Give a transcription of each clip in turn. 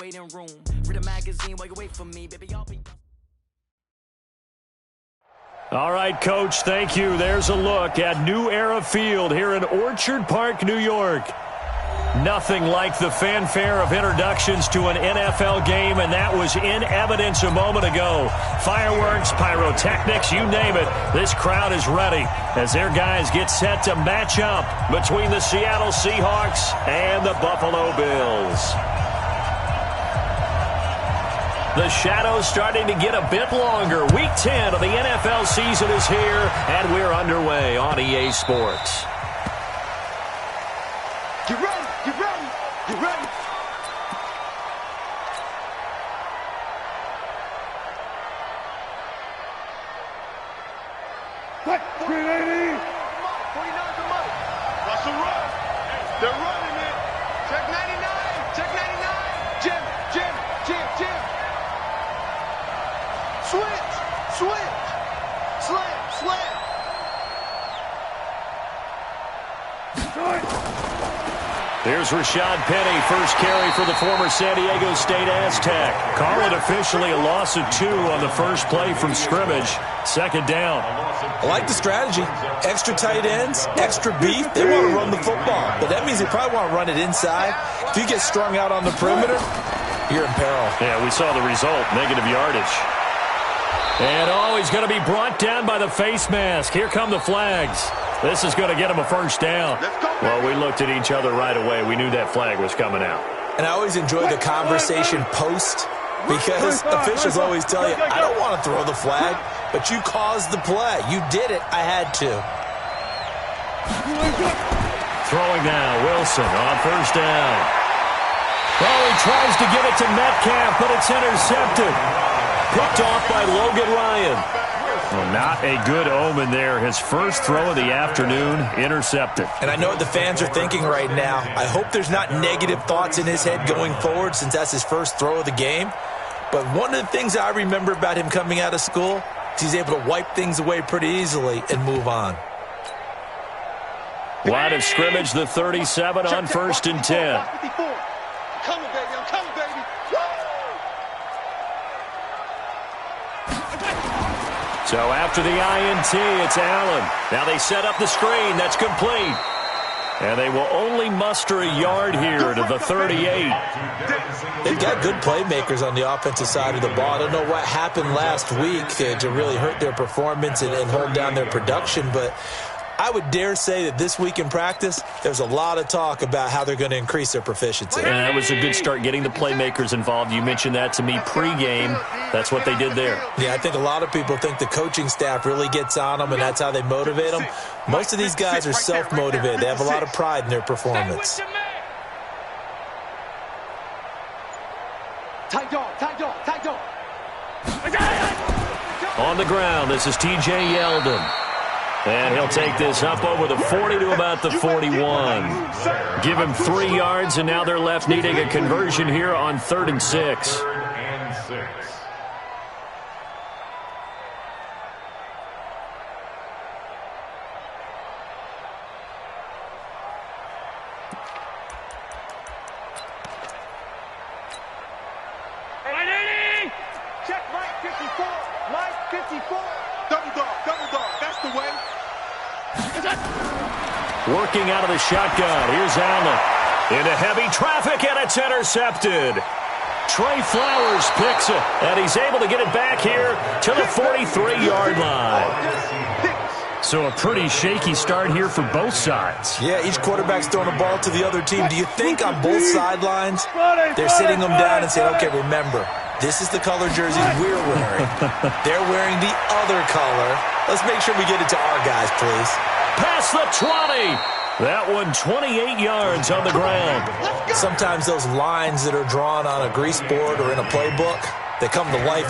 waiting room. Read a magazine while you wait for me, baby, I'll be... All right, Coach, thank you. There's a look at New Era Field here in Orchard Park, New York. Nothing like the fanfare of introductions to an NFL game, and that was in evidence a moment ago. Fireworks, pyrotechnics, you name it. This crowd is ready as their guys get set to match up between the Seattle Seahawks and the Buffalo Bills. The shadow's starting to get a bit longer. Week 10 of the NFL season is here, and we're underway on EA Sports. Get ready, get ready, get ready. What? 380. 49's the money. Russell run. They're running it. Check 99. Check 99. Jim. Switch. Slam. Here's Rashad Penny, first carry for the former San Diego State Aztec. Call it officially a loss of 2 on the first play from scrimmage. Second down. I like the strategy. Extra tight ends, extra beef. They want to run the football, but that means they probably want to run it inside. If you get strung out on the perimeter, you're in peril. Yeah, we saw the result, negative yardage. And he's going to be brought down by the face mask. Here come the flags. This is going to get him a first down. Well, we looked at each other right away. We knew that flag was coming out. And I always enjoy the conversation post because officials always tell you, I don't want to throw the flag, but you caused the play. You did it. I had to. Throwing now, Wilson on first down. Well, he tries to give it to Metcalf, but it's intercepted. Picked off by Logan Ryan. Well, not a good omen there. His first throw of the afternoon, intercepted. And I know what the fans are thinking right now. I hope there's not negative thoughts in his head going forward since that's his first throw of the game. But one of the things I remember about him coming out of school is he's able to wipe things away pretty easily and move on. Line of scrimmage, the 37 on first and 10. I'm coming, baby. So after the INT, it's Allen. Now they set up the screen. That's complete. And they will only muster a yard here to the 38. They've got good playmakers on the offensive side of the ball. I don't know what happened last week to really hurt their performance and hold down their production, but I would dare say that this week in practice, there's a lot of talk about how they're going to increase their proficiency. And that was a good start, getting the playmakers involved. You mentioned that to me pregame. That's what they did there. Yeah, I think a lot of people think the coaching staff really gets on them, and that's how they motivate them. Most of these guys are self-motivated. They have a lot of pride in their performance. Tight dog. On the ground, this is T.J. Yeldon. And he'll take this up over the 40 to about the 41. Give him 3 yards, and now they're left needing a conversion here on 3rd and 6. Check Mike 54. Mike 54. Double dog. That's the way. Working out of the shotgun. Here's Allen. Into heavy traffic, and it's intercepted. Trey Flowers picks it, and he's able to get it back here to the 43-yard line. So a pretty shaky start here for both sides. Yeah, each quarterback's throwing a ball to the other team. Do you think on both sidelines they're sitting them down and saying, okay, remember, this is the color jerseys we're wearing. They're wearing the other color. Let's make sure we get it to our guys, please. Past the 20. That one 28 yards on the ground. Sometimes those lines that are drawn on a grease board or in a playbook, they come to life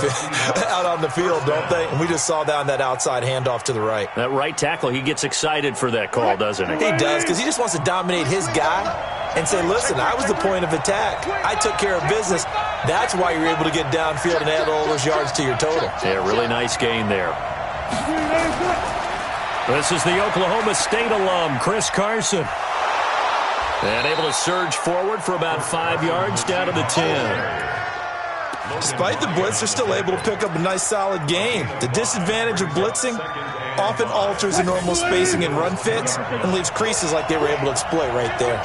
out on the field, don't they? And we just saw down that outside handoff to the right. That right tackle, he gets excited for that call, doesn't he? He does, because he just wants to dominate his guy and say, listen, I was the point of attack. I took care of business. That's why you're able to get downfield and add all those yards to your total. Yeah, really nice gain there. This is the Oklahoma State alum, Chris Carson. And able to surge forward for about 5 yards down to the 10. Despite the blitz, they're still able to pick up a nice, solid gain. The disadvantage of blitzing often alters the normal spacing and run fits and leaves creases like they were able to exploit right there.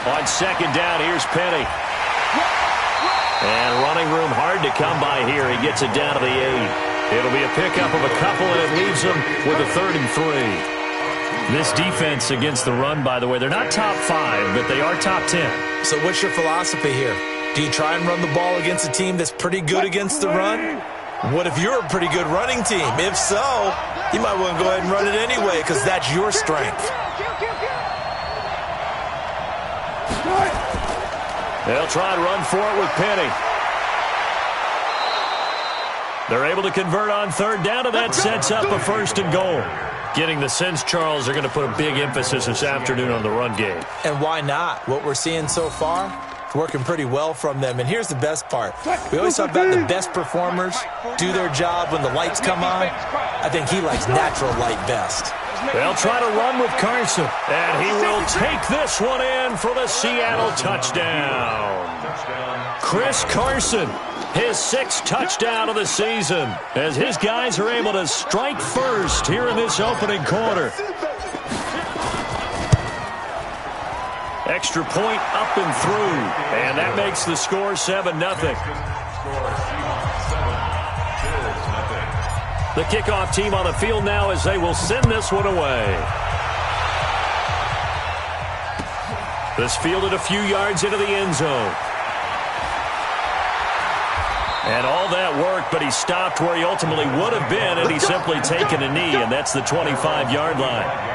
On second down, here's Penny. And running room hard to come by here. He gets it down to the 8. It'll be a pickup of a couple, and it leaves them with a 3rd and 3. This defense against the run, by the way, they're not top 5, but they are top 10. So what's your philosophy here? Do you try and run the ball against a team that's pretty good against the run? What if you're a pretty good running team? If so, you might want to go ahead and run it anyway because that's your strength. They'll try and run for it with Penny. They're able to convert on 3rd down, and that sets up a 1st and goal. Getting the sense, Charles, they're going to put a big emphasis this afternoon on the run game. And why not? What we're seeing so far, it's working pretty well from them. And here's the best part. We always talk about the best performers do their job when the lights come on. I think he likes natural light best. They'll try to run with Carson, and he will take this one in for the Seattle touchdown. Chris Carson, his 6th touchdown of the season, as his guys are able to strike first here in this opening quarter. Extra point up and through, and that makes the score 7-0. The kickoff team on the field now as they will send this one away. This fielded a few yards into the end zone. And all that work, but he stopped where he ultimately would have been, and he's simply taken a knee, and that's the 25-yard line.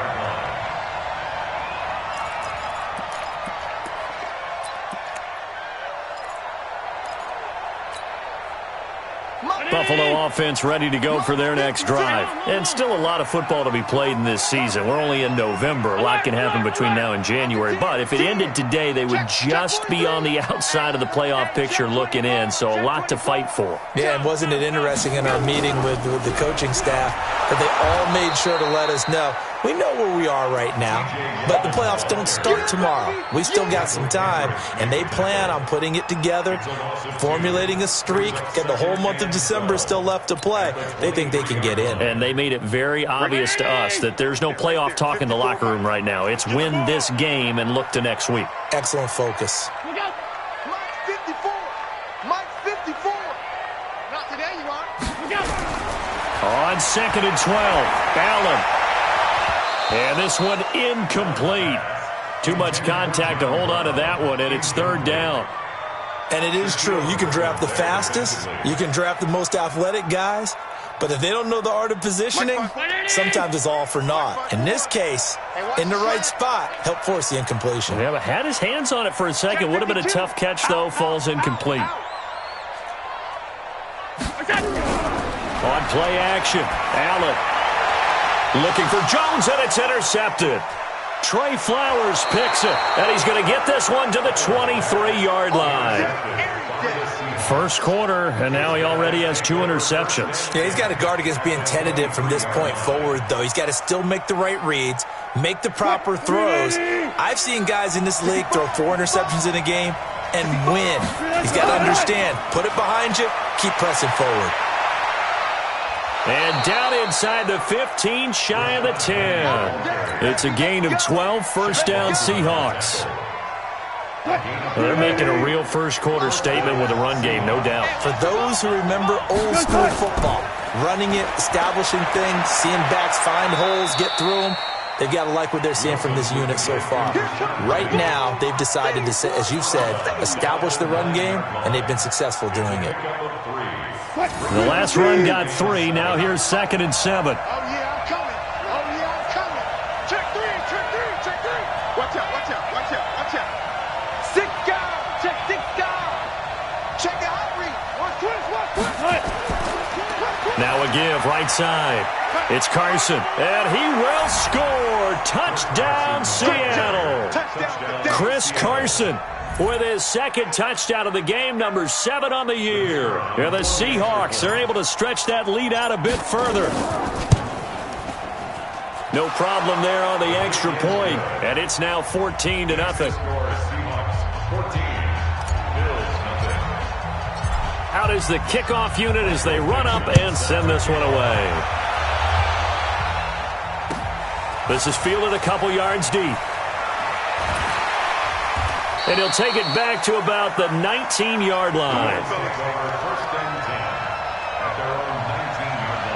Buffalo offense ready to go for their next drive. And still a lot of football to be played in this season. We're only in November. A lot can happen between now and January. But if it ended today, they would just be on the outside of the playoff picture looking in. So a lot to fight for. Yeah, and wasn't it interesting in our meeting with the coaching staff that they all made sure to let us know, we know where we are right now, but the playoffs don't start tomorrow. We still got some time, and they plan on putting it together, formulating a streak, and the whole month of December is still left to play. They think they can get in. And they made it very obvious to us that there's no playoff talk in the locker room right now. It's win this game and look to next week. Excellent focus. Mike 54. Mike 54. Not today, you are. On 2nd and 12, Allen. And this one incomplete. Too much contact to hold on to that one, and it's 3rd down. And it is true. You can draft the fastest. You can draft the most athletic guys. But if they don't know the art of positioning, sometimes it's all for naught. In this case, in the right spot, help force the incompletion. Yeah, but had his hands on it for a second. Would have been a tough catch, though. Falls incomplete. On play action, Allen looking for Jones, and it's intercepted. Trey Flowers picks it, and he's going to get this one to the 23-yard line. First quarter, and now he already has 2 interceptions. Yeah, he's got to guard against being tentative from this point forward, though. He's got to still make the right reads, make the proper throws. I've seen guys in this league throw 4 interceptions in a game and win. He's got to understand, put it behind you, keep pressing forward. And down inside the 15, shy of the 10. It's a gain of 12, first down Seahawks. They're making a real first quarter statement with a run game, no doubt. For those who remember old school football, running it, establishing things, seeing backs find holes, get through them, they've got to like what they're seeing from this unit so far. Right now, they've decided to, as you said, establish the run game, and they've been successful doing it. The last run got 3. Now here's 2nd and 7. Oh, yeah, I'm coming. Oh, yeah, I'm coming. Check 3, check 3, check 3. Watch out, watch out, watch out, watch out. 6 guys, check 6 guys. Check the hot read. Watch twist. Now a give, right side. It's Carson, and he will score. Touchdown, Seattle. Chris Carson with his second touchdown of the game, number 7 on the year. And the Seahawks are able to stretch that lead out a bit further. No problem there on the extra point, and it's now 14-0. Out is the kickoff unit as they run up and send this one away. This is fielded a couple yards deep. And he'll take it back to about the 19-yard line. First and 10 at their own 19-yard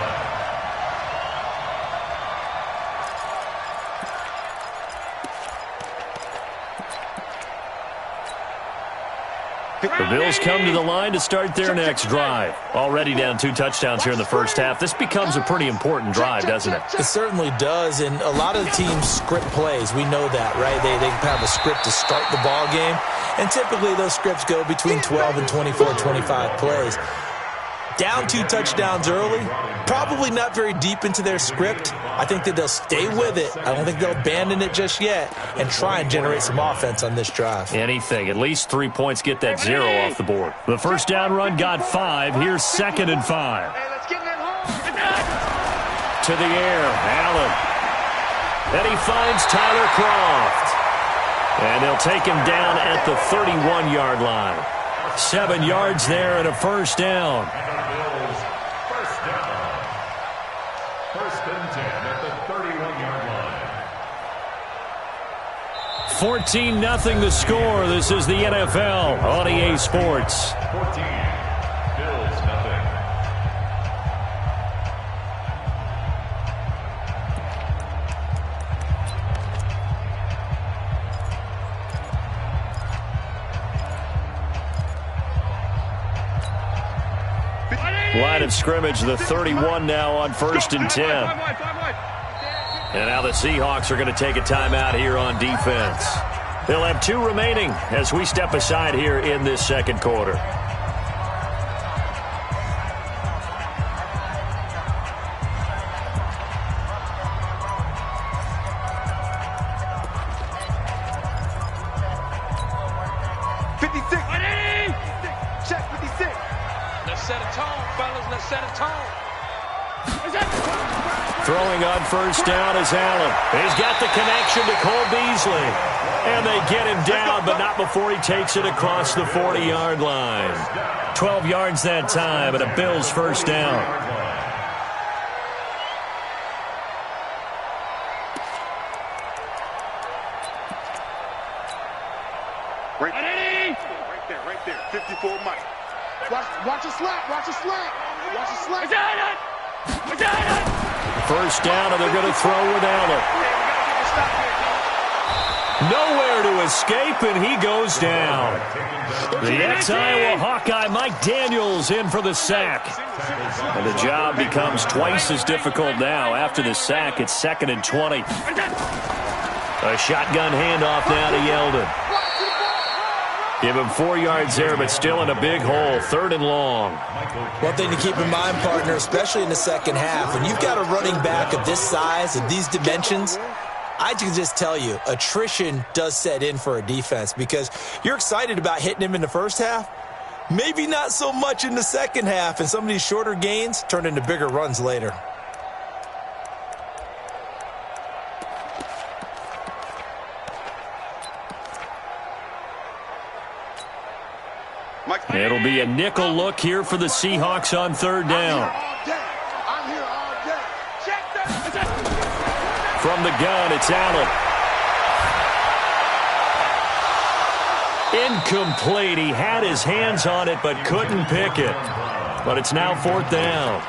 line. The Bills come to the line to start their next drive. Already down 2 touchdowns here in the first half. This becomes a pretty important drive, doesn't it? It certainly does, and a lot of the teams script plays. We know that, right? They have a script to start the ball game, and typically those scripts go between 12 and 24, 25 plays. Down 2 touchdowns early, probably not very deep into their script. I think that they'll stay with it. I don't think they'll abandon it just yet and try and generate some offense on this drive. Anything. At least 3 points get that 0 off the board. The first down run got 5. Here's 2nd and 5. To the air, Allen. And he finds Tyler Kroft. And they'll take him down at the 31-yard line. 7 yards there and a first down. First down. First and 10 at the 31-yard line. 14-0 the score. This is the NFL on EA Sports. 14. Bills, nothing. Line of scrimmage, the 31 now on 1st and 10. And now the Seahawks are going to take a timeout here on defense. They'll have 2 remaining as we step aside here in this second quarter. Throwing on first down is Allen. He's got the connection to Cole Beasley. And they get him down, but not before he takes it across the 40-yard line. 12 yards that time, and a Bills first down. Right there. 54 Mike. Watch a slant. Watch a slant. First down, and they're going to throw with Allen. Nowhere to escape, and he goes down. The ex-Iowa Hawkeye Mike Daniels in for the sack. And the job becomes twice as difficult now. After the sack, it's 2nd and 20. A shotgun handoff now to Yeldon. Give him 4 yards there, but still in a big hole. 3rd and long. One thing to keep in mind, partner, especially in the second half, when you've got a running back of this size, of these dimensions, I can just tell you, attrition does set in for a defense because you're excited about hitting him in the first half. Maybe not so much in the second half, and some of these shorter gains turn into bigger runs later. It'll be a nickel look here for the Seahawks on 3rd down. I'm here all day. From the gun, it's Allen. Incomplete. He had his hands on it, but couldn't pick it. But it's now 4th down.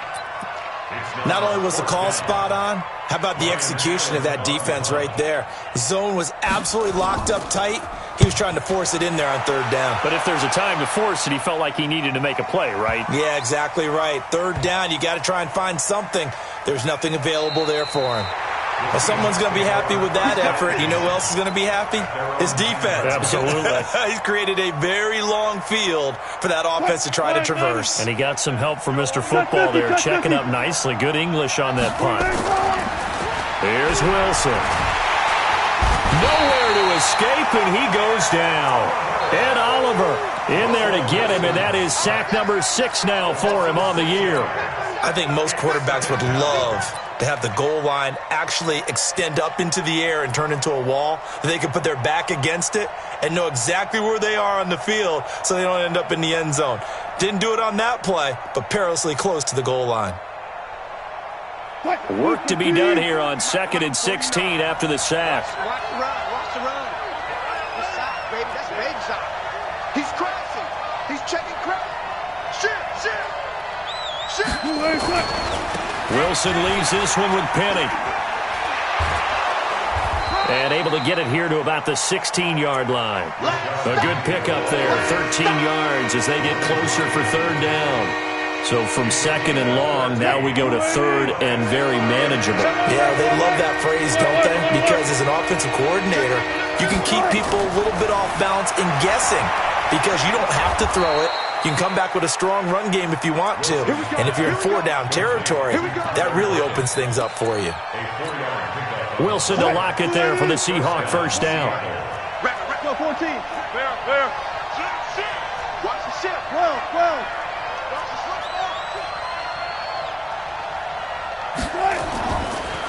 Not only was the call spot on, how about the execution of that defense right there? The zone was absolutely locked up tight. He was trying to force it in there on 3rd down. But if there's a time to force it, he felt like he needed to make a play, right? Yeah, exactly right. 3rd down, you got to try and find something. There's nothing available there for him. Well, someone's going to be happy with that effort. You know who else is going to be happy? His defense. Absolutely. He's created a very long field for that offense to try to traverse. And he got some help from Mr. Football there, checking up nicely. Good English on that punt. Here's Wilson. Nowhere to escape, and he goes down. Ed Oliver in there to get him, and that is sack number 6 now for him on the year. I think most quarterbacks would love to have the goal line actually extend up into the air and turn into a wall. They can put their back against it and know exactly where they are on the field so they don't end up in the end zone. Didn't do it on that play, but perilously close to the goal line. Work to be done here on 2nd and 16 after the sack. Watch the run. Watch the run. That's side, baby. That's baby side. He's crashing. He's checking crash. Shit. Wilson leaves this one with Penny. And able to get it here to about the 16-yard line. A good pickup there, 13 yards as they get closer for 3rd down. So from 2nd and long, now we go to 3rd and very manageable. Yeah, they love that phrase, don't they? Because as an offensive coordinator, you can keep people a little bit off balance and guessing because you don't have to throw it. You can come back with a strong run game if you want to. And if you're in 4-down territory, that really opens things up for you. Wilson to lock it there for the Seahawk first down. 14. Fair. Watch the shift. 12.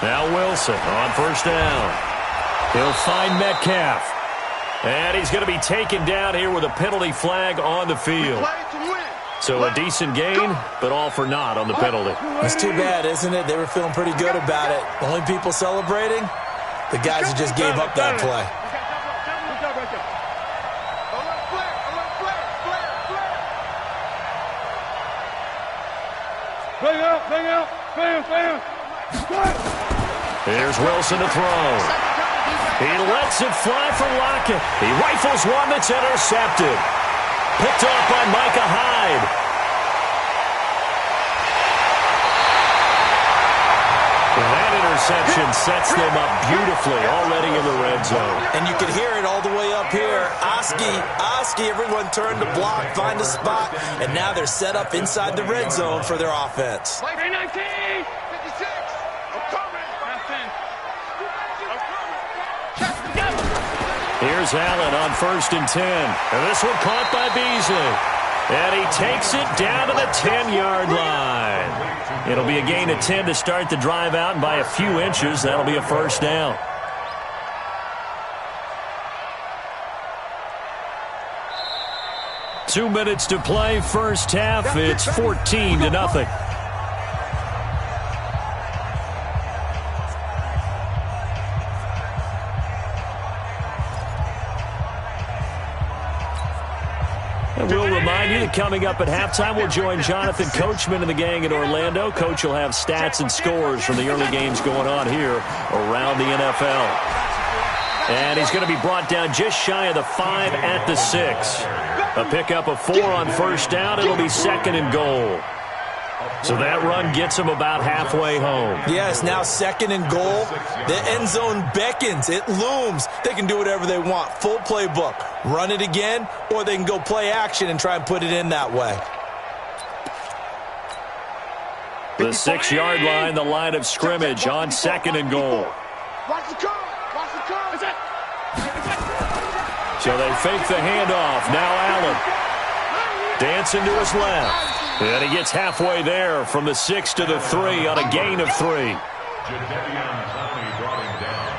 Now Wilson on first down. He'll find Metcalf. And he's going to be taken down here with a penalty flag on the field. So a decent gain, but all for naught on the penalty. It's too bad, isn't it? They were feeling pretty good about it. Only people celebrating? The guys who just gave up that play. Here's Wilson to throw. He lets it fly for Lockett. He rifles one that's intercepted. Picked off by Micah Hyde. That interception sets them up beautifully already in the red zone. And you can hear it all the way up here. Oski, everyone turned to block, find a spot, and now they're set up inside the red zone for their offense. 19, 56. I'm coming. Here's Allen on 1st and 10. And this one caught by Beasley. And he takes it down to the 10-yard line. It'll be a gain of 10 to start the drive out, and by a few inches, that'll be a first down. Two minutes to play, first half. It's 14-0. And we'll remind you that coming up at halftime, we'll join Jonathan Coachman and the gang in Orlando. Coach will have stats and scores from the early games going on here around the NFL. And he's going to be brought down just shy of the 5 at the 6. A pickup of 4 on first down. It'll be 2nd and goal. So that run gets him about halfway home. Yes, now 2nd and goal. The end zone beckons. It looms. They can do whatever they want. Full playbook. Run it again, or they can go play action and try and put it in that way. The 6-yard line, the line of scrimmage on 2nd and goal. Watch the curve. So they fake the handoff. Now Allen. Dancing to his left. And he gets halfway there from the 6 to the 3 on a gain of 3. Jadeveon Clowney brought him down.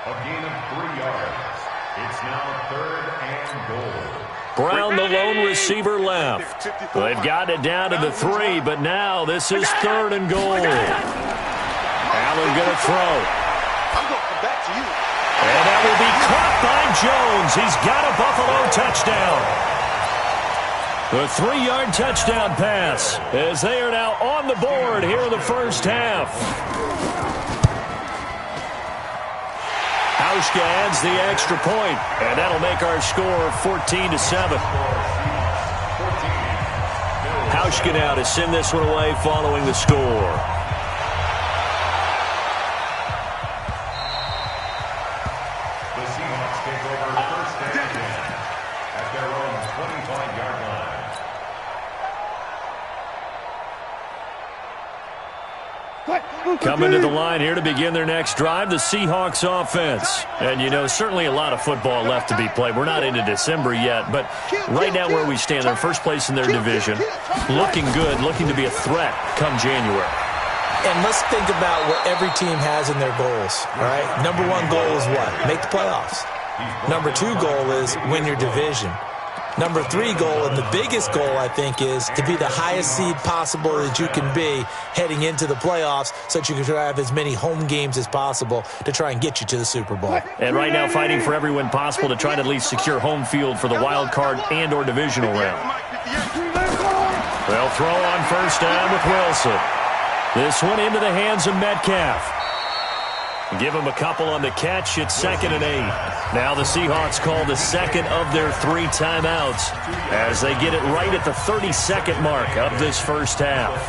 A gain of 3 yards. It's now 3rd and goal. Brown, the lone receiver, left. They've got it down to the 3, but now this is 3rd and goal. Allen going to throw. I'm going to come back to you. And that will be caught by Jones. He's got a Buffalo touchdown. A 3-yard touchdown pass as they are now on the board here in the first half. Hauschka adds the extra point, and that'll make our score 14-7. Hauschka now to send this one away following the score. The Seahawks take over 1st and 10 at their own 25-yard line. Coming to the line here to begin their next drive, the Seahawks offense. And, you know, certainly a lot of football left to be played. We're not into December yet, but right now where we stand, they're in first place in their division. Looking good, looking to be a threat come January. And let's think about what every team has in their goals, all right? Number one goal is what? Make the playoffs. Number two goal is win your division. Number three goal, and the biggest goal, I think, is to be the highest seed possible that you can be heading into the playoffs so that you can have as many home games as possible to try and get you to the Super Bowl. And right now fighting for every win possible to try to at least secure home field for the wild card and or divisional round. They'll throw on first down with Wilson. This one into the hands of Metcalf. Give him a couple on the catch. It's 2nd and 8. Now the Seahawks call the second of their 3 timeouts as they get it right at the 32nd mark of this first half.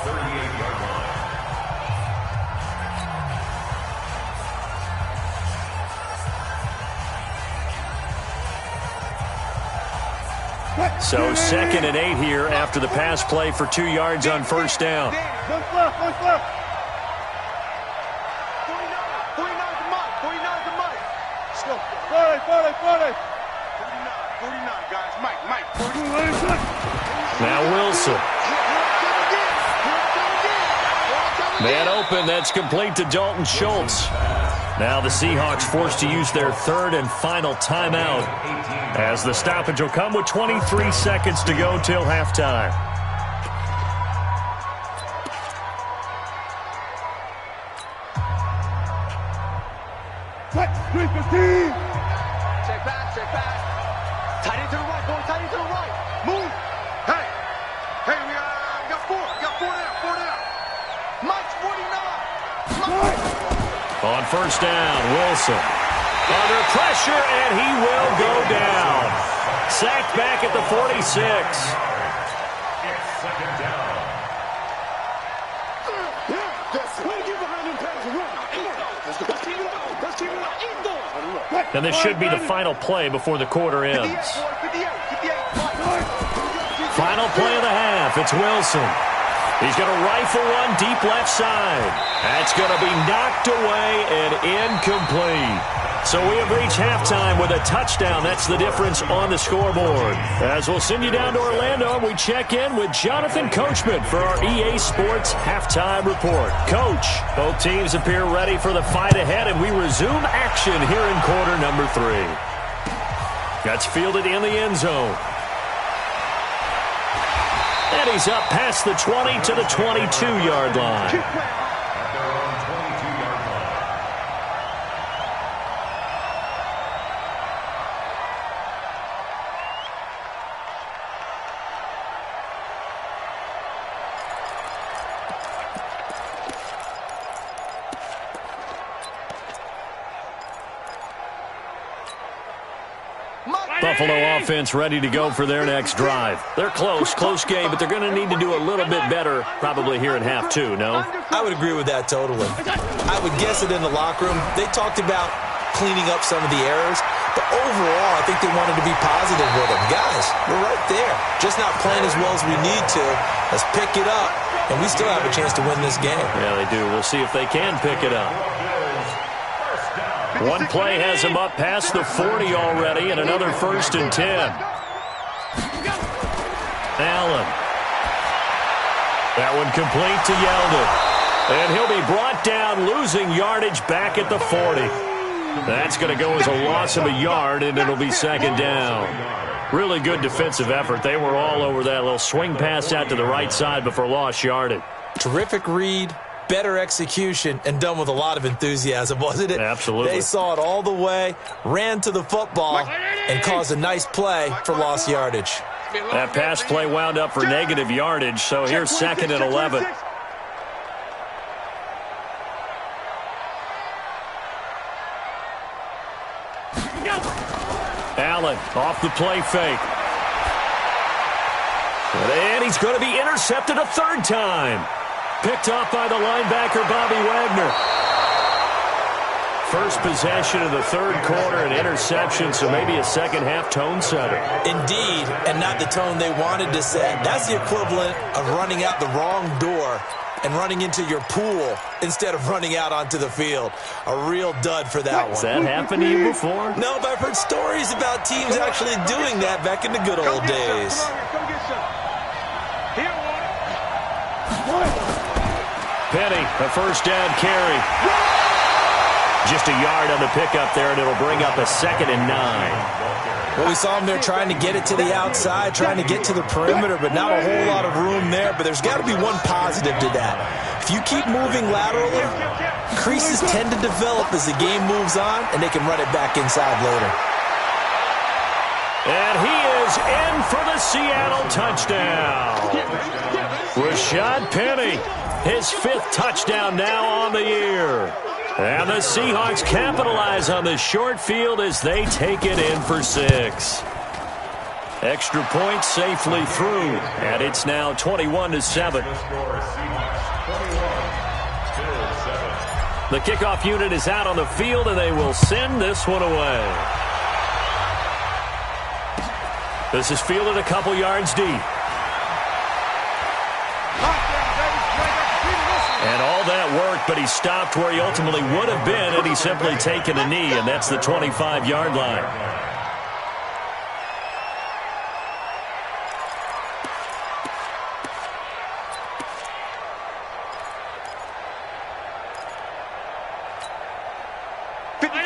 So 2nd and 8 here after the pass play for 2 yards on first down. Now Wilson. Man open, that's complete to Dalton Schultz. Now the Seahawks forced to use their 3rd and final timeout as the stoppage will come with 23 seconds to go till halftime. Check back. Tight end to the right, boy. Tight end to the right. Move. Hey, we got 4. Four down. Mike's 49. On first down, Wilson. Under pressure, and he will go down. Sacked back at the 46. It's 2nd down. And this should be the final play before the quarter ends. Final play of the half. It's Wilson. He's going to rifle one deep left side. That's going to be knocked away and incomplete. So we have reached halftime with a touchdown. That's the difference on the scoreboard. As we'll send you down to Orlando, we check in with Jonathan Coachman for our EA Sports Halftime Report. Coach, both teams appear ready for the fight ahead, and we resume action here in quarter number 3. That's fielded in the end zone. And he's up past the 20 to the 22-yard line. At their own 22-yard line. Buffalo offense ready to go for their next drive. They're close game, but they're going to need to do a little bit better probably here in half 2, no? I would agree with that totally. I would guess it in the locker room. They talked about cleaning up some of the errors, but overall, I think they wanted to be positive with them. Guys, we're right there. Just not playing as well as we need to. Let's pick it up, and we still have a chance to win this game. Yeah, they do. We'll see if they can pick it up. One play has him up past the 40 already, and another 1st and 10. Allen. That one complete to Yeldon. And he'll be brought down, losing yardage back at the 40. That's going to go as a loss of a yard, and it'll be 2nd down. Really good defensive effort. They were all over that little swing pass out to the right side before lost yardage. Terrific read. Better execution, and done with a lot of enthusiasm, wasn't it? Absolutely. They saw it all the way, ran to the football, and caused a nice play for lost yardage. That pass play wound up for negative yardage, so here's 2nd and 11. Allen off the play fake. And he's going to be intercepted a 3rd time. Picked off by the linebacker, Bobby Wagner. First possession of the 3rd quarter, an interception, so maybe a second-half tone setter. Indeed, and not the tone they wanted to set. That's the equivalent of running out the wrong door and running into your pool instead of running out onto the field. A real dud for that one. Has that happened to you before? No, but I've heard stories about teams actually doing that back in the good old days. Penny, a first down carry. Just a yard on the pickup there, and it'll bring up a 2nd and 9. Well, we saw him there trying to get it to the outside, trying to get to the perimeter, but not a whole lot of room there. But there's got to be one positive to that. If you keep moving laterally, creases tend to develop as the game moves on, and they can run it back inside later. And he is in for the Seattle touchdown. Rashad Penny, his 5th touchdown now on the year. And the Seahawks capitalize on the short field as they take it in for 6. Extra point safely through, and it's now 21-7. The kickoff unit is out on the field, and they will send this one away. This is fielded a couple yards deep. And all that work, but he stopped where he ultimately would have been had he simply taken a knee, and that's the 25-yard line.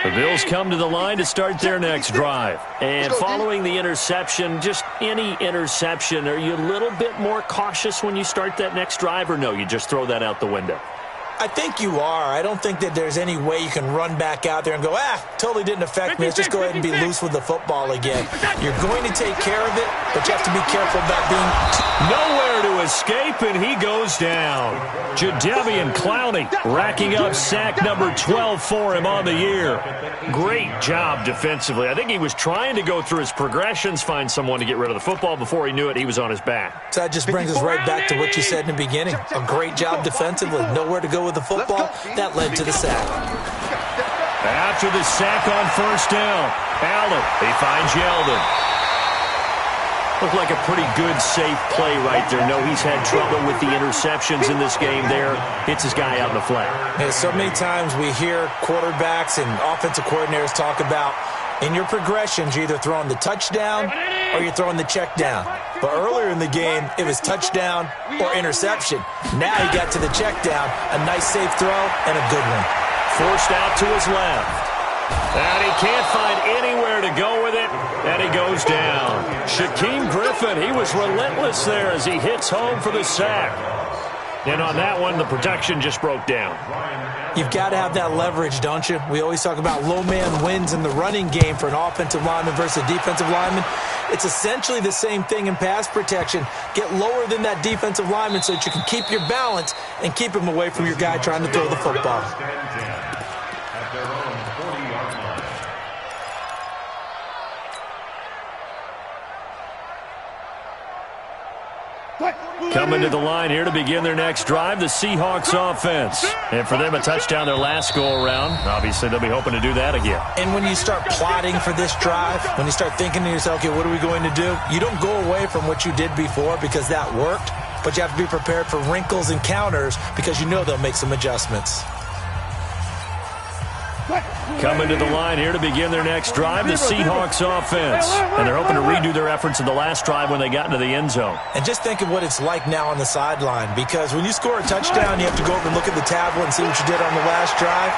The Bills come to the line to start their next drive. And following the interception, just any interception, are you a little bit more cautious when you start that next drive, or no, you just throw that out the window? I think you are. I don't think that there's any way you can run back out there and go, totally didn't affect me. Let's just go ahead and be loose with the football again. You're going to take care of it, but you have to be careful about being... Nowhere to escape, and he goes down. Jadeveon Clowney racking up sack number 12 for him on the year. Great job defensively. I think he was trying to go through his progressions, find someone to get rid of the football. Before he knew it, he was on his back. So that just brings us right back to what you said in the beginning. A great job defensively. Nowhere to go with the football. That led to the sack. After the sack on first down, Allen, he finds Yeldon. Looked like a pretty good, safe play right there. No, he's had trouble with the interceptions in this game there. Hits his guy out in the flat. Yeah, so many times we hear quarterbacks and offensive coordinators talk about in your progressions, you're either throwing the touchdown or you're throwing the check down. But earlier in the game, it was touchdown or interception. Now he got to the check down, a nice safe throw, and a good one. Forced out to his left. And he can't find anywhere to go with it, and he goes down. Shaquem Griffin, he was relentless there as he hits home for the sack. And on that one, the protection just broke down. You've got to have that leverage, don't you? We always talk about low man wins in the running game for an offensive lineman versus a defensive lineman. It's essentially the same thing in pass protection. Get lower than that defensive lineman so that you can keep your balance and keep him away from your guy trying to throw the football. Coming to the line here to begin their next drive, the Seahawks offense. And for them, a touchdown their last go-around. Obviously, they'll be hoping to do that again. And when you start plotting for this drive, when you start thinking to yourself, okay, what are we going to do? You don't go away from what you did before because that worked, but you have to be prepared for wrinkles and counters because you know they'll make some adjustments. Coming to the line here to begin their next drive, the Seahawks offense. And they're hoping to redo their efforts in the last drive when they got into the end zone. And just think of what it's like now on the sideline, because when you score a touchdown, you have to go over and look at the tablet and see what you did on the last drive.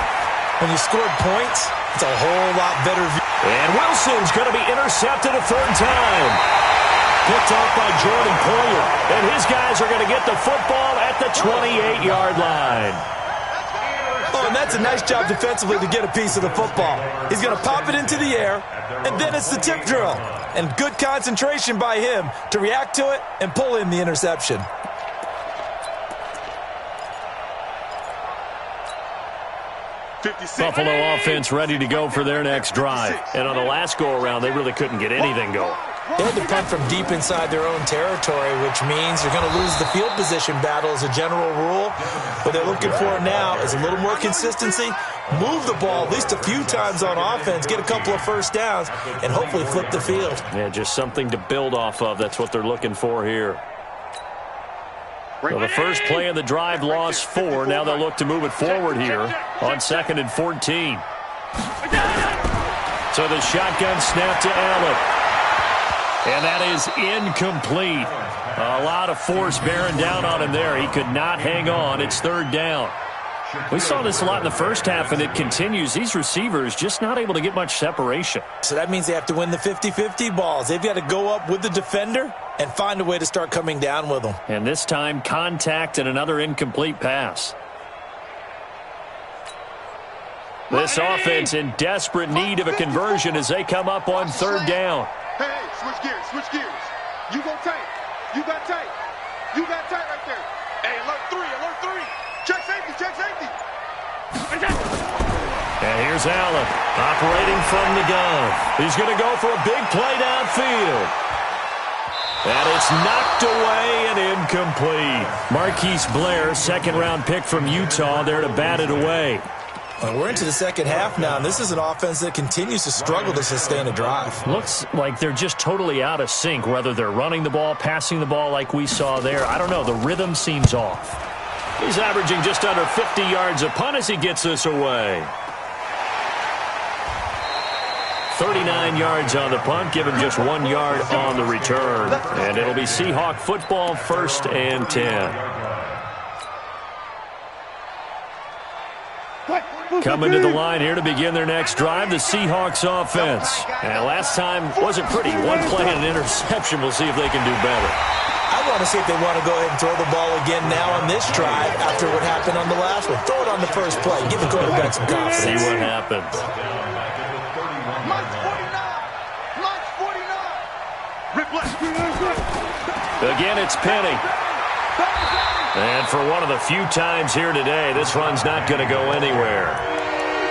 When you scored points, it's a whole lot better view. And Wilson's going to be intercepted a third time. Picked off by Jordan Poyer. And his guys are going to get the football at the 28-yard line. Oh, and that's a nice job defensively to get a piece of the football. He's going to pop it into the air, and then it's the tip drill. And good concentration by him to react to it and pull in the interception. Buffalo offense ready to go for their next drive. And on the last go-around, they really couldn't get anything going. They had to punt from deep inside their own territory, which means you're going to lose the field position battle as a general rule. What they're looking for now is a little more consistency, move the ball at least a few times on offense, get a couple of first downs, and hopefully flip the field. Yeah, just something to build off of. That's what they're looking for here. So the first play of the drive lost 4. Now they'll look to move it forward here on 2nd and 14. So the shotgun snap to Allen. And that is incomplete. A lot of force bearing down on him there. He could not hang on. It's 3rd down. We saw this a lot in the first half, and it continues. These receivers just not able to get much separation. So that means they have to win the 50-50 balls. They've got to go up with the defender and find a way to start coming down with them. And this time, contact and another incomplete pass. This offense in desperate need of a conversion as they come up on 3rd down. Hey, switch gears, switch gears. You go tight. You got tight. You got tight right there. Hey, alert 3, alert 3. Check safety, check safety. And here's Allen operating from the gun. He's going to go for a big play downfield. And it's knocked away and incomplete. Marquise Blair, 2nd-round pick from Utah, there to bat it away. Well, we're into the second half now, and this is an offense that continues to struggle to sustain a drive. Looks like they're just totally out of sync, whether they're running the ball, passing the ball like we saw there. I don't know. The rhythm seems off. He's averaging just under 50 yards a punt as he gets this away. 39 yards on the punt, give him just 1 yard on the return. And it'll be Seahawk football, 1st and 10. Coming to the line here to begin their next drive, the Seahawks offense. And last time wasn't pretty. 1 play and an interception. We'll see if they can do better. I want to see if they want to go ahead and throw the ball again now on this drive after what happened on the last one. Throw it on the first play. Give the quarterback some confidence. See what happens. Mike's 49. Again, it's Penny. And for one of the few times here today, this run's not going to go anywhere.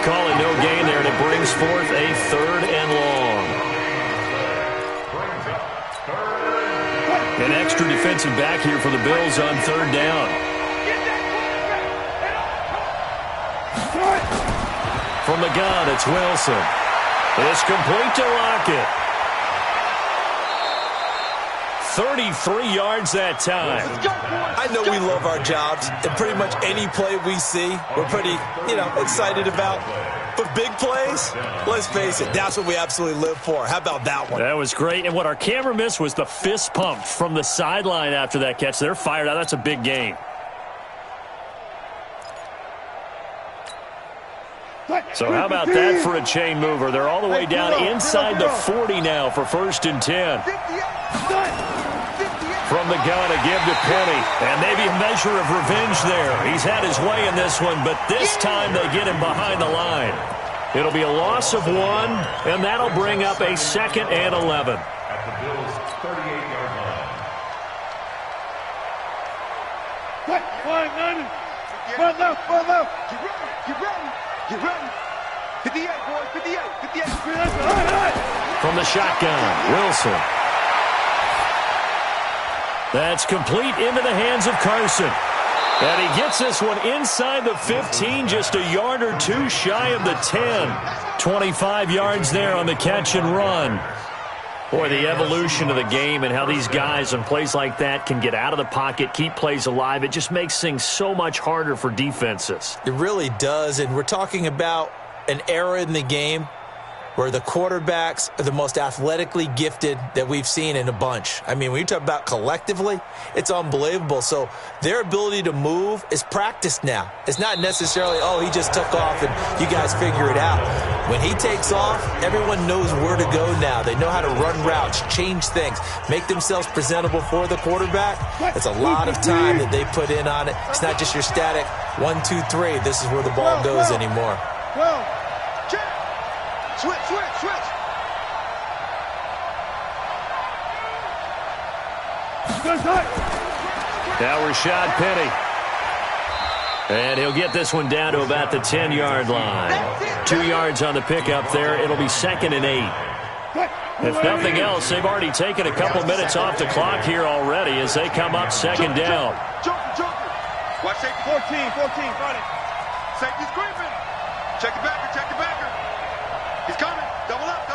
Calling no gain there, and it brings forth a 3rd and long. An extra defensive back here for the Bills on 3rd down. From the gun, it's Wilson. It's complete to Lockett. 33 yards that time. I know we love our jobs, and pretty much any play we see, we're pretty, excited about. But big plays, let's face it, that's what we absolutely live for. How about that one? That was great, and what our camera missed was the fist pump from the sideline after that catch. They're fired out. That's a big gain. So how about that for a chain mover? They're all the way down inside the 40 now for 1st and 10. From the gun, a give to Penny. And maybe a measure of revenge there. He's had his way in this one, but this time they get him behind the line. It'll be a loss of 1, and that'll bring up a 2nd and 11. At the Bills' 38-yard line. Run left, run left. Get ready, get ready. 58, boys, 58, 58. From the shotgun, Wilson. That's complete into the hands of Carson. And he gets this one inside the 15, just a yard or 2 shy of the 10. 25 yards there on the catch and run. Boy, the evolution of the game and how these guys on plays like that can get out of the pocket, keep plays alive, it just makes things so much harder for defenses. It really does, and we're talking about an era in the game where the quarterbacks are the most athletically gifted that we've seen in a bunch. I mean, when you talk about collectively, it's unbelievable. So their ability to move is practiced now. It's not necessarily, oh, he just took off and you guys figure it out. When he takes off, everyone knows where to go now. They know how to run routes, change things, make themselves presentable for the quarterback. It's a lot of time that they put in on it. It's not just your static 1, 2, 3. This is where the ball goes anymore. Switch, switch, switch. Now Rashad Penny. And he'll get this one down to about the 10-yard line. 2 yards on the pickup there. It'll be 2nd and 8. If nothing else, they've already taken a couple minutes off the clock here already as they come up 2nd down. Joker. Watch safety. 14, got it. Safety's creeping. Check the backer, check the backer. He's coming. Double up.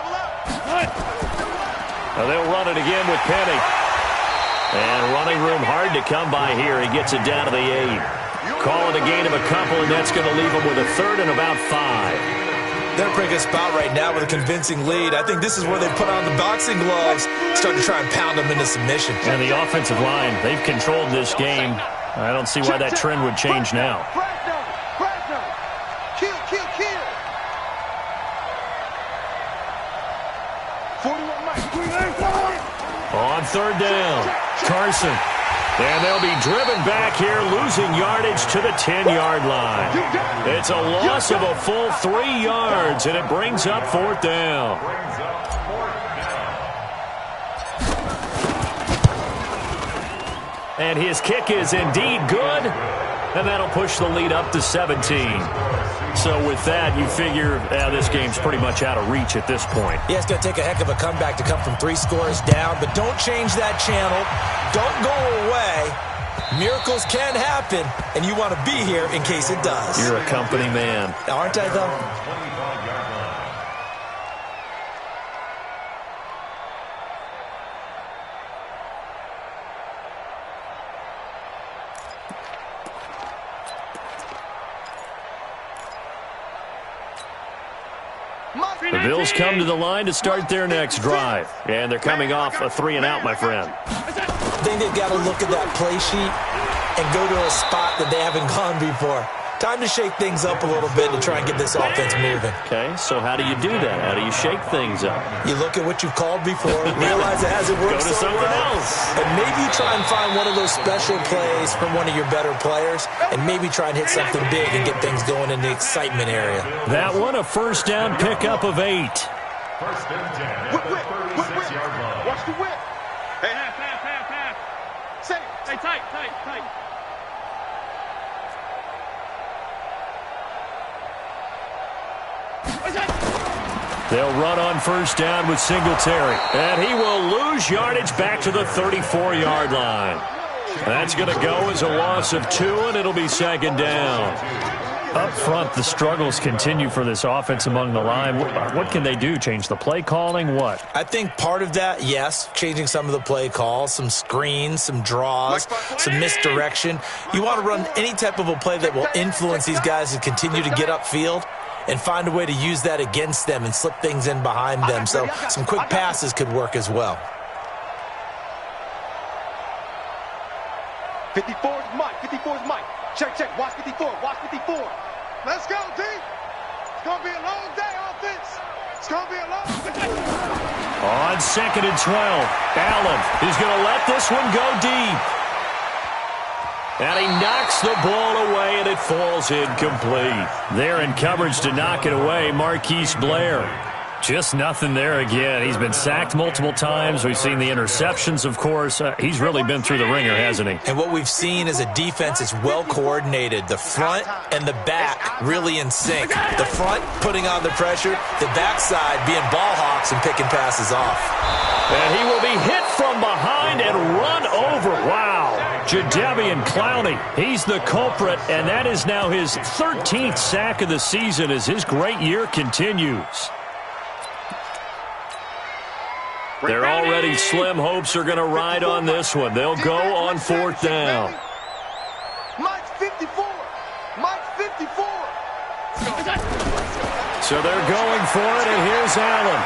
Now they'll run it again with Penny. And running room hard to come by here. He gets it down to the 8. Call it a gain of a couple, and that's going to leave him with a third and about 5. They're in a pretty good spot right now with a convincing lead. I think this is where they put on the boxing gloves, start to try and pound them into submission. And the offensive line, they've controlled this game. I don't see why that trend would change now. Kill. 41 Mike. On third down, Carson. And they'll be driven back here, losing yardage to the 10-yard line. It's a loss of a full 3 yards, and it brings up fourth down. And his kick is indeed good, and that'll push the lead up to 17. So with that, you figure this game's pretty much out of reach at this point. Yeah, it's going to take a heck of a comeback to come from 3 scores down, but don't change that channel. Don't go away. Miracles can happen, and you want to be here in case it does. You're a company man. Aren't I, though? The Bills come to the line to start their next drive. And they're coming off a 3-and-out, my friend. I think they've got to look at that play sheet and go to a spot that they haven't gone before. Time to shake things up a little bit to try and get this offense moving. Okay, so how do you do that? How do you shake things up? You look at what you've called before, realize it hasn't worked Go to so something well, else. and maybe try and find one of those special plays from one of your better players, and maybe try and hit something big and get things going in the excitement area. That one, a first down pickup of 8. First and 10 at the 36-yard line. Watch the whip. Hey, half. Say, hey, tight. They'll run on first down with Singletary. And he will lose yardage back to the 34-yard line. That's going to go as a loss of 2, and it'll be second down. Up front, the struggles continue for this offense among the line. What can they do? Change the play calling? What? I think part of that, yes, changing some of the play calls, some screens, some draws, some misdirection. You want to run any type of a play that will influence these guys to continue to get upfield and find a way to use that against them and slip things in behind them. So some quick passes could work as well. 54's Mike. Check. Watch 54. Let's go, D. It's going to be a long day, offense. It's going to be a long day. On second and 12, Allen is going to let this one go deep. And he knocks the ball away, and it falls incomplete. There in coverage to knock it away, Marquise Blair. Just nothing there again. He's been sacked multiple times. We've seen the interceptions, of course. He's really been through the ringer, hasn't he? And what we've seen is a defense that's well coordinated. The front and the back really in sync. The front putting on the pressure, the backside being ball hawks and picking passes off. And he will be hit from behind and run over. Wow. Jadeveon Clowney, he's the culprit, and that is now his 13th sack of the season as his great year continues. They're already slim hopes are going to ride on this one. They'll go on fourth down. Mike's 54. So they're going for it, and here's Allen.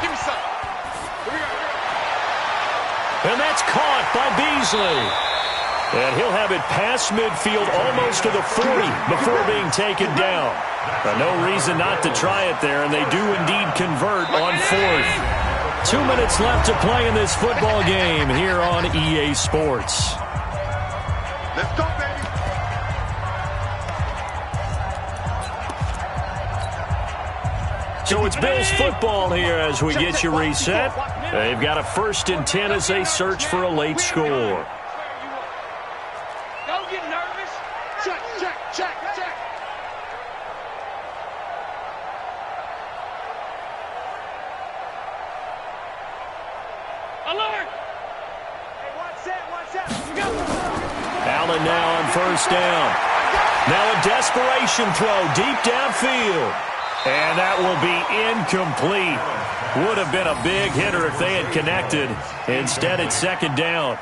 Give me some. Here we go. And that's caught by Beasley. And he'll have it past midfield almost to the 40 before being taken down. No reason not to try it there, and they do indeed convert on fourth. 2 minutes left to play in this football game here on EA Sports. Let's go, baby. So it's Bills football here as we get you reset. They've got a 1st and 10 as they search for a late score. Don't get nervous. Check. Alert! Hey, watch that. Go. Allen now on first down. Now a desperation throw deep downfield. And that will be incomplete. Would have been a big hitter if they had connected. Instead, it's second down.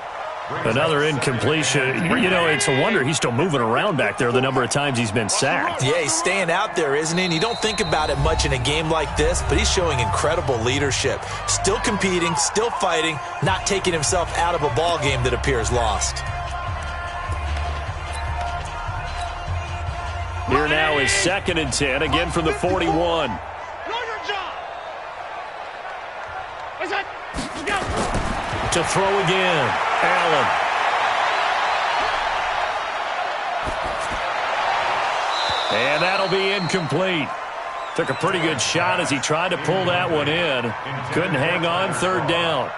Another incompletion. You know, it's a wonder he's still moving around back there the number of times he's been sacked. Yeah, he's staying out there, isn't he? And you don't think about it much in a game like this, but he's showing incredible leadership. Still competing, still fighting, not taking himself out of a ball game that appears lost. Here now is 2nd and 10, again from the 41. Know your job. To throw again, Allen. And that'll be incomplete. Took a pretty good shot as he tried to pull that one in. Couldn't hang on, 3rd down.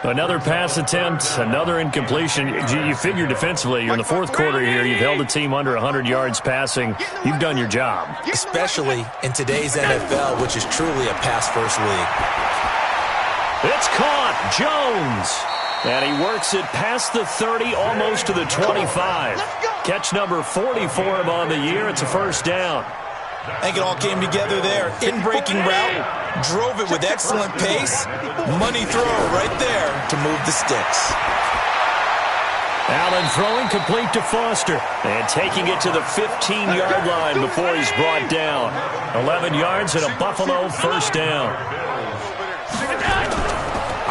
Another pass attempt, another incompletion. You figure defensively, you're in the 4th quarter here. You've held the team under 100 yards passing. You've done your job. Especially in today's NFL, which is truly a pass-first league. It's caught. Jones. And he works it past the 30, almost to the 25. Catch number 40 for him on the year. It's a 1st down. I think it all came together there. In-breaking route, drove it with excellent pace. Money throw right there to move the sticks. Allen throwing complete to Foster. And taking it to the 15-yard line before he's brought down. 11 yards and a Buffalo 1st down.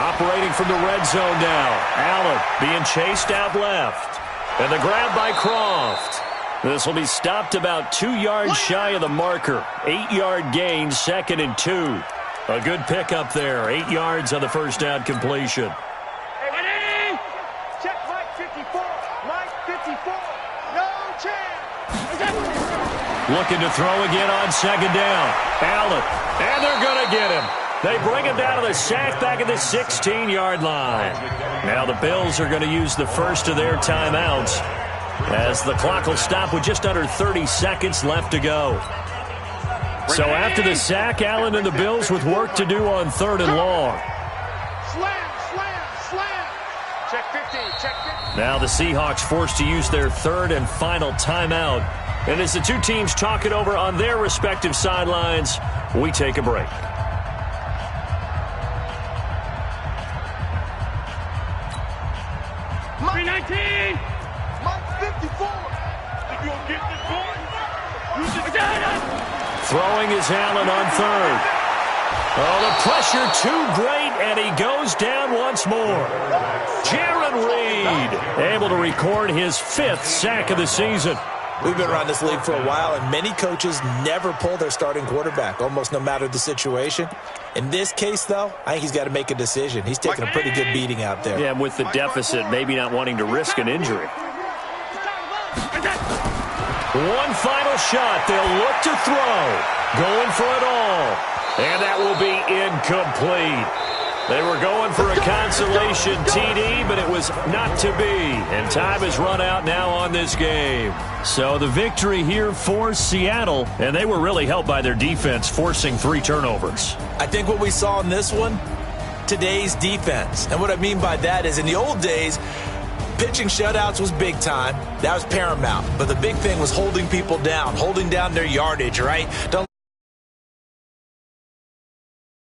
Operating from the red zone now. Allen being chased out left. And the grab by Croft. This will be stopped about 2 yards shy of the marker. 8-yard gain, 2nd and 2. A good pickup there. 8 yards on the 1st down completion. Ready? Check Mike 54. Mike 54. No chance. Looking to throw again on 2nd down. Allen. And they're going to get him. They bring him down to the sack back at the 16-yard line. Now the Bills are going to use the first of their timeouts, as the clock will stop with just under 30 seconds left to go. So after the sack, Allen and the Bills with work to do on 3rd and long. Slam, slam, slam. Check 15, check 15. Now the Seahawks forced to use their 3rd and final timeout. And as the two teams talk it over on their respective sidelines, we take a break. Mike 19. Mike 54. If you don't get this boy, you just got it. Throwing is Allen on 3rd. Oh, the pressure too great, and he goes down once more. Jaron Reed able to record his 5th sack of the season. We've been around this league for a while, and many coaches never pull their starting quarterback, almost no matter the situation. In this case, though, I think he's got to make a decision. He's taking a pretty good beating out there. Yeah, with the deficit, maybe not wanting to risk an injury. One final shot. They'll look to throw. Going for it all. And that will be incomplete. They were going for a consolation TD, but it was not to be. And time has run out now on this game. So the victory here for Seattle, and they were really helped by their defense, forcing 3 turnovers. I think what we saw in this one, today's defense. And what I mean by that is in the old days, pitching shutouts was big time. That was paramount. But the big thing was holding people down, holding down their yardage, right? Don't